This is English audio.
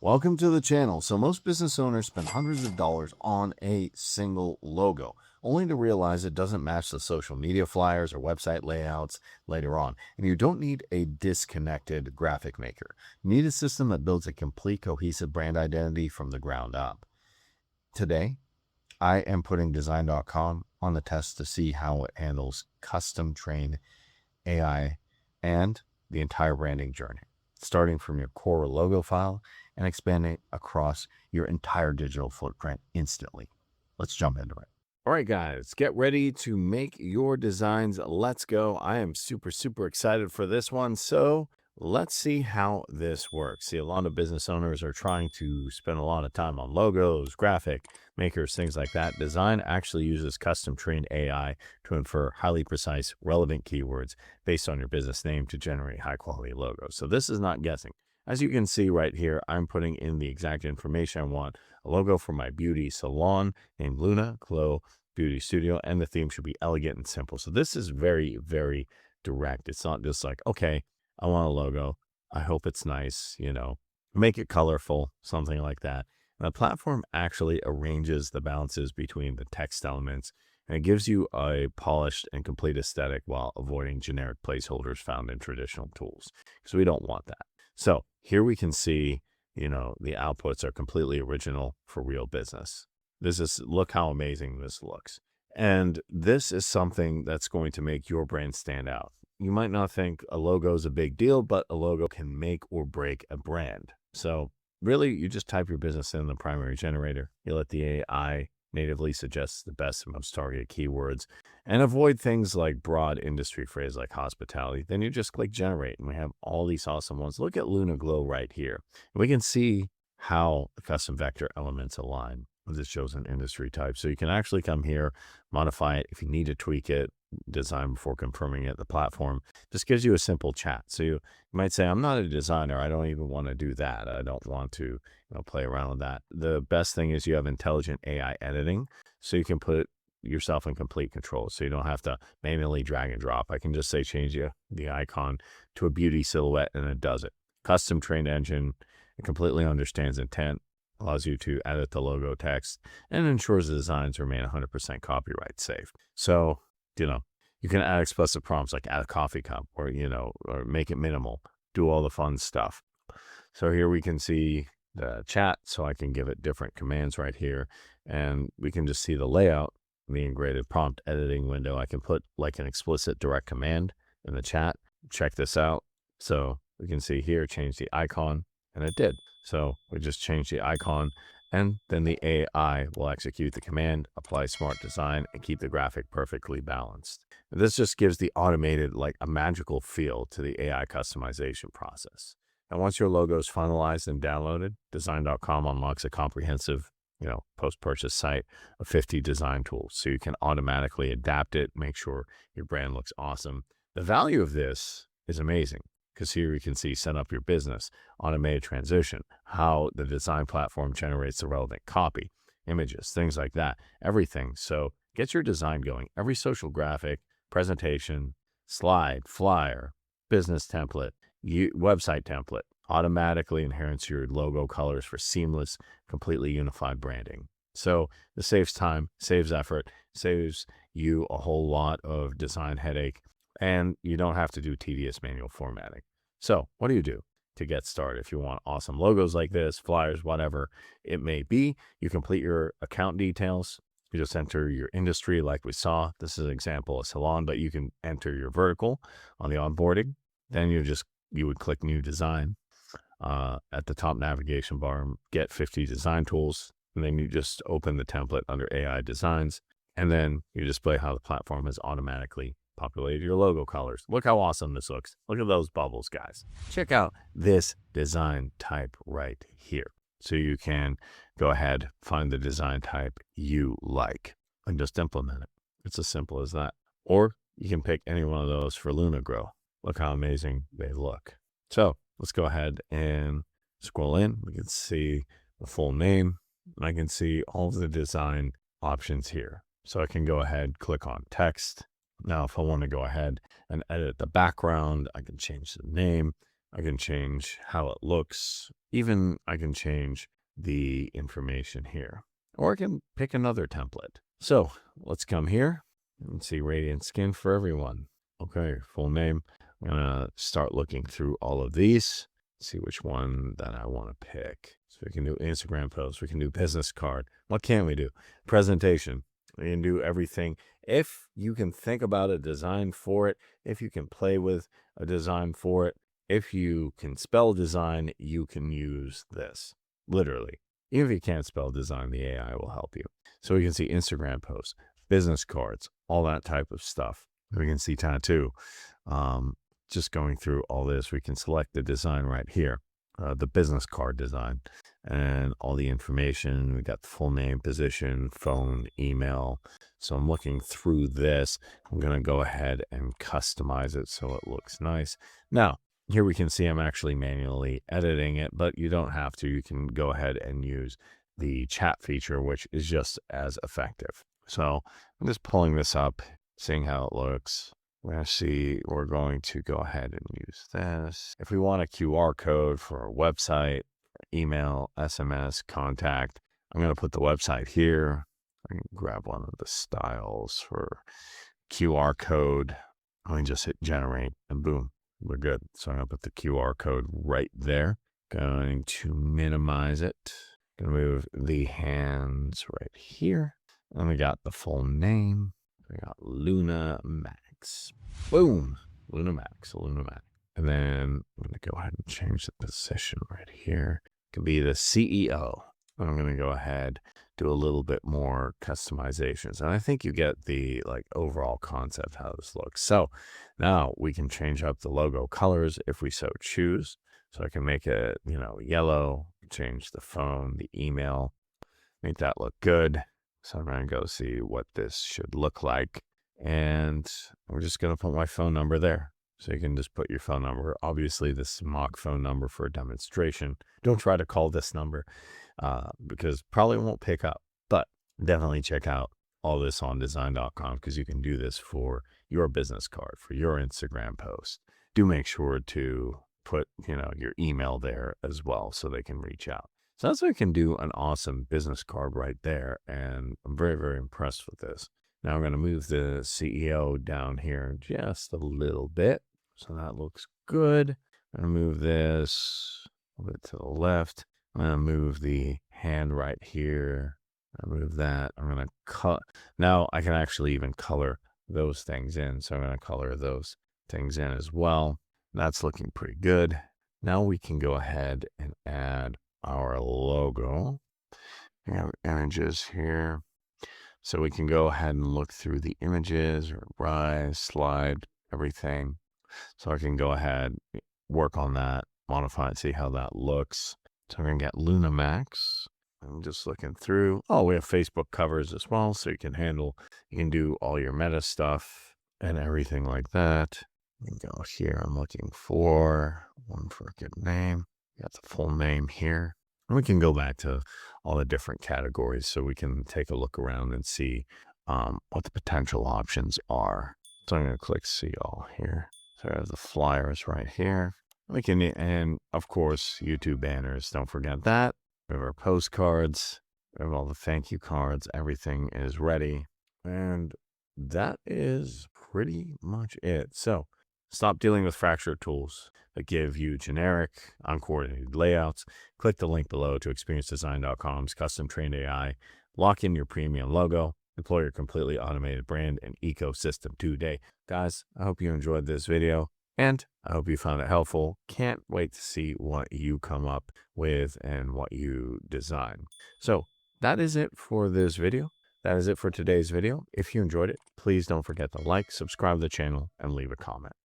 Welcome to the channel. So most business owners spend hundreds of dollars on a single logo, only to realize it doesn't match the social media flyers or website layouts later on. And you don't need a disconnected graphic maker. You need a system that builds a complete cohesive brand identity from the ground up. Today, I am putting design.com on the test to see how it handles custom trained AI and the entire branding journey, starting from your core logo file and expanding across your entire digital footprint instantly. Let's jump into it. All right, guys, get ready to make your designs. Let's go. I am super excited for this one. So let's see how this works. See, a lot of business owners are trying to spend a lot of time on logos, graphic makers, things like that. Design actually uses custom trained AI to infer highly precise, relevant keywords based on your business name to generate high quality logos. So this is not guessing. As you can see right here, I'm putting in the exact information I want. A logo for my beauty salon named Luna Glow Beauty Studio, and the theme should be elegant and simple. So this is very direct. It's not just like, okay, I want a logo. I hope it's nice, make it colorful, something like that. And the platform actually arranges the balances between the text elements, and it gives you a polished and complete aesthetic while avoiding generic placeholders found in traditional tools. So we don't want that. So here we can see, the outputs are completely original for real business. Look how amazing this looks. And this is something that's going to make your brand stand out. You might not think a logo is a big deal, but a logo can make or break a brand. So really, you just type your business in the primary generator. You let the AI natively suggest the best and most targeted keywords and avoid things like broad industry phrases like hospitality. Then you just click generate, and we have all these awesome ones. Look at Luna Glow right here. We can see how the custom vector elements align. This shows an industry type. So you can actually come here, modify it if you need to tweak it, design before confirming it. The platform just gives you a simple chat. So you might say, I'm not a designer. I don't even want to do that. I don't want to play around with that. The best thing is you have intelligent AI editing, so you can put yourself in complete control. So you don't have to manually drag and drop. I can just say change the icon to a beauty silhouette, and it does it. Custom trained engine. It completely understands intent, allows you to edit the logo text, and ensures the designs remain 100% copyright safe. So, you can add explicit prompts like add a coffee cup or make it minimal, do all the fun stuff. So here we can see the chat, so I can give it different commands right here, and we can just see the layout, the integrated prompt editing window. I can put like an explicit direct command in the chat. Check this out. So we can see here, change the icon, and it did. So we just change the icon, and then the AI will execute the command, apply smart design, and keep the graphic perfectly balanced. And this just gives the automated, like a magical feel to the AI customization process. And once your logo is finalized and downloaded, design.com unlocks a comprehensive, post-purchase site of 50 design tools. So you can automatically adapt it, make sure your brand looks awesome. The value of this is amazing, because here you can see set up your business, automated transition, how the design platform generates the relevant copy, images, things like that, everything. So get your design going. Every social graphic, presentation, slide, flyer, business template, website template automatically inherits your logo colors for seamless, completely unified branding. So this saves time, saves effort, saves you a whole lot of design headache, and you don't have to do tedious manual formatting. So what do you do to get started? If you want awesome logos like this, flyers, whatever it may be, you complete your account details. You just enter your industry like we saw. This is an example of salon, but you can enter your vertical on the onboarding. Then you would click new design at the top navigation bar, get 50 design tools, and then you just open the template under AI designs, and then you display how the platform has automatically populated your logo colors. Look how awesome this looks. Look at those bubbles, guys. Check out this design type right here. So you can go ahead, find the design type you like, and just implement it. It's as simple as that. Or you can pick any one of those for Luna Grow. Look how amazing they look. So let's go ahead and scroll in. We can see the full name, and I can see all of the design options here. So I can go ahead, click on text. Now, if I want to go ahead and edit the background, I can change the name. I can change how it looks. Even I can change the information here, or I can pick another template. So let's come here and see radiant skin for everyone. Okay, full name. I'm gonna start looking through all of these, see which one that I want to pick. So we can do Instagram posts, we can do business card. What can we do? Presentation. We can do everything. If you can think about a design for it, if you can play with a design for it, if you can spell design, you can use this. Literally. Even if you can't spell design, the AI will help you. So we can see Instagram posts, business cards, all that type of stuff. We can see tattoo. Just going through all this, we can select the design right here, the business card design, and all the information. We got the full name, position, phone, email. So I'm looking through this. I'm going to go ahead and customize it so it looks nice. Now, here we can see I'm actually manually editing it, but you don't have to. You can go ahead and use the chat feature, which is just as effective. So I'm just pulling this up, seeing how it looks. We're going to go ahead and use this. If we want a QR code for a website, email, SMS, contact, I'm going to put the website here. I can grab one of the styles for QR code. I can just hit generate and boom, we're good. So I'm going to put the QR code right there. Going to minimize it. Going to move the hands right here. And we got the full name. We got Luna Max. Boom. Luna Max. And then I'm going to go ahead and change the position right here. It could be the CEO. I'm going to go ahead, do a little bit more customizations. And I think you get the overall concept how this looks. So now we can change up the logo colors if we so choose. So I can make it, yellow, change the phone, the email, make that look good. So I'm going to go see what this should look like. And we're just going to put my phone number there. So you can just put your phone number. Obviously, this is a mock phone number for a demonstration. Don't try to call this number because probably won't pick up. But definitely check out all this on design.com because you can do this for your business card, for your Instagram post. Do make sure to put, your email there as well so they can reach out. So that's how you can do an awesome business card right there. And I'm very, very impressed with this. Now I'm going to move the CEO down here just a little bit. So that looks good. I'm going to move this a little bit to the left. I'm going to move the hand right here. I move that. I'm going to cut. Now I can actually even color those things in. So I'm going to color those things in as well. That's looking pretty good. Now we can go ahead and add our logo. We have images here. So we can go ahead and look through the images or rise, slide, everything. So I can go ahead, work on that, modify it, see how that looks. So we're going to get Luna Max. I'm just looking through. Oh, we have Facebook covers as well. So you can do all your meta stuff and everything like that. You can go here. I'm looking for one for a good name. Got the full name here. And we can go back to all the different categories so we can take a look around and see what the potential options are. So I'm going to click see all here. So I have the flyers right here. And of course, YouTube banners. Don't forget that. We have our postcards. We have all the thank you cards. Everything is ready. And that is pretty much it. So stop dealing with fractured tools that give you generic, uncoordinated layouts. Click the link below to experiencedesign.com's custom trained AI. Lock in your premium logo. Deploy your completely automated brand and ecosystem today. Guys, I hope you enjoyed this video and I hope you found it helpful. Can't wait to see what you come up with and what you design. So that is it for this video. That is it for today's video. If you enjoyed it, please don't forget to like, subscribe to the channel, and leave a comment.